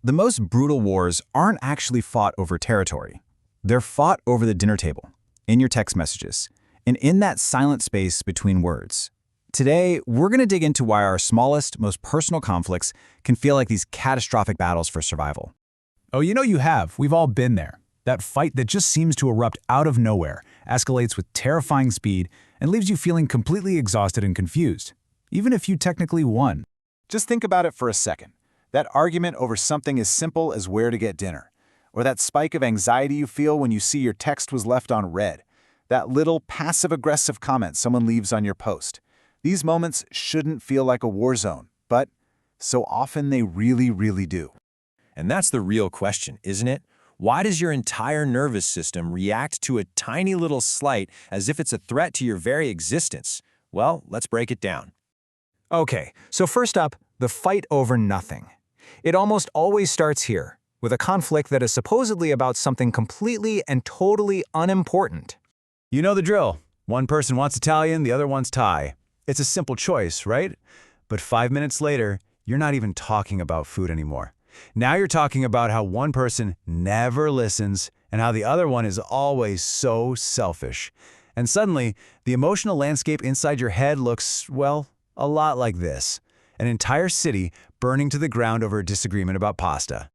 The most brutal wars aren't actually fought over territory. They're fought over the dinner table, in your text messages, and in that silent space between words. Today, we're going to dig into why our smallest, most personal conflicts can feel like these catastrophic battles for survival. Oh, you have. We've all been there. That fight that just seems to erupt out of nowhere, escalates with terrifying speed, and leaves you feeling completely exhausted and confused, even if you technically won. Just think about it for a second. That argument over something as simple as where to get dinner, or that spike of anxiety you feel when you see your text was left on read, that little passive-aggressive comment someone leaves on your post. These moments shouldn't feel like a war zone, but so often they really, really do. And that's the real question, isn't it? Why does your entire nervous system react to a tiny little slight as if it's a threat to your very existence? Well, let's break it down. Okay, so first up, the fight over nothing. It almost always starts here, with a conflict that is supposedly about something completely and totally unimportant. You know the drill. One person wants Italian, the other wants Thai. It's a simple choice, right? But 5 minutes later, you're not even talking about food anymore. Now you're talking about how one person never listens and how the other one is always so selfish. And suddenly, the emotional landscape inside your head looks, well, a lot like this. An entire city burning to the ground over a disagreement about pasta.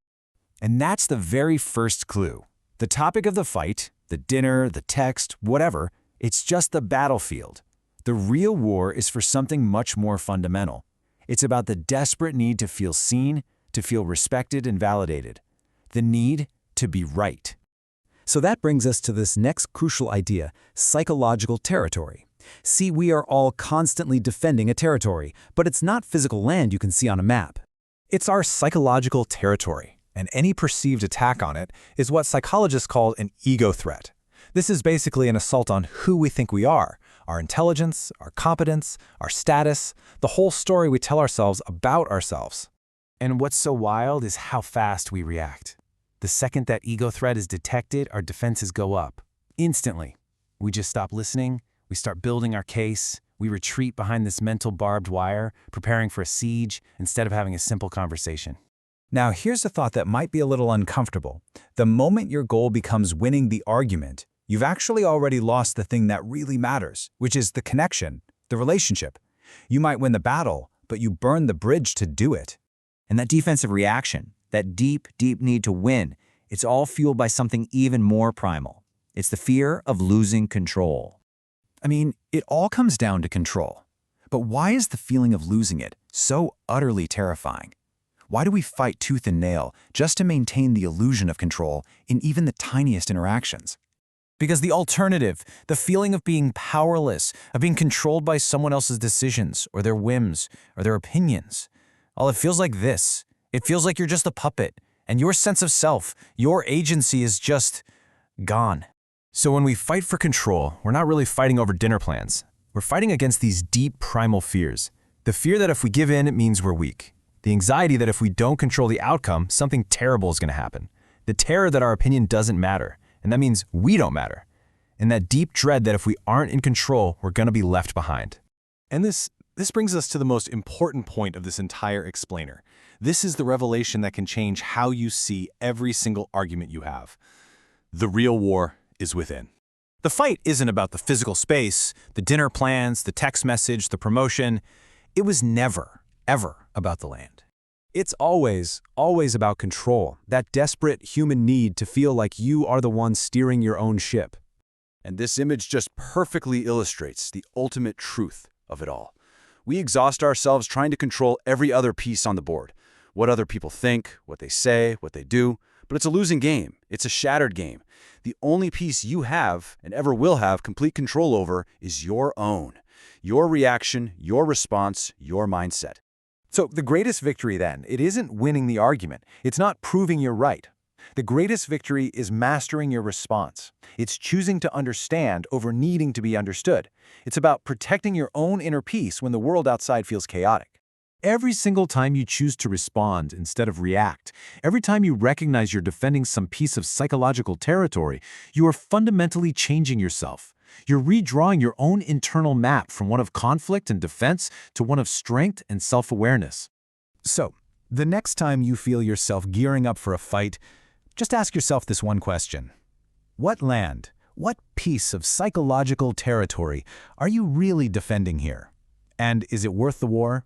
And that's the very first clue. The topic of the fight, the dinner, the text, whatever, it's just the battlefield. The real war is for something much more fundamental. It's about the desperate need to feel seen, to feel respected and validated. The need to be right. So that brings us to this next crucial idea, psychological territory. See, we are all constantly defending a territory, but it's not physical land you can see on a map. It's our psychological territory, and any perceived attack on it is what psychologists call an ego threat. This is basically an assault on who we think we are, our intelligence, our competence, our status, the whole story we tell ourselves about ourselves. And what's so wild is how fast we react. The second that ego threat is detected, our defenses go up. Instantly. We just stop listening, we start building our case, we retreat behind this mental barbed wire, preparing for a siege instead of having a simple conversation. Now, here's a thought that might be a little uncomfortable. The moment your goal becomes winning the argument, you've actually already lost the thing that really matters, which is the connection, the relationship. You might win the battle, but you burn the bridge to do it. And that defensive reaction, that deep, deep need to win, it's all fueled by something even more primal. It's the fear of losing control. I mean, it all comes down to control. But why is the feeling of losing it so utterly terrifying? Why do we fight tooth and nail just to maintain the illusion of control in even the tiniest interactions? Because the alternative, the feeling of being powerless, of being controlled by someone else's decisions or their whims or their opinions, it feels like this. It feels like you're just a puppet, and your sense of self, your agency is just gone. So when we fight for control, we're not really fighting over dinner plans. We're fighting against these deep primal fears. The fear that if we give in, it means we're weak. The anxiety that if we don't control the outcome, something terrible is going to happen. The terror that our opinion doesn't matter, and that means we don't matter. And that deep dread that if we aren't in control, we're going to be left behind. And this brings us to the most important point of this entire explainer. This is the revelation that can change how you see every single argument you have. The real war is within. The fight isn't about the physical space, the dinner plans, the text message, the promotion. It was never, ever about the land. It's always about control, that desperate human need to feel like you are the one steering your own ship. And this image just perfectly illustrates the ultimate truth of it all. We exhaust ourselves trying to control every other piece on the board. What other people think, what they say, what they do. But it's a losing game. It's a shattered game. The only piece you have, and ever will have, complete control over is your own. Your reaction, your response, your mindset. So the greatest victory then, it isn't winning the argument. It's not proving you're right. The greatest victory is mastering your response. It's choosing to understand over needing to be understood. It's about protecting your own inner peace when the world outside feels chaotic. Every single time you choose to respond instead of react, every time you recognize you're defending some piece of psychological territory, you are fundamentally changing yourself. You're redrawing your own internal map from one of conflict and defense to one of strength and self-awareness. So, The next time you feel yourself gearing up for a fight, just ask yourself this one question. What land, what piece of psychological territory are you really defending here? And is it worth the war?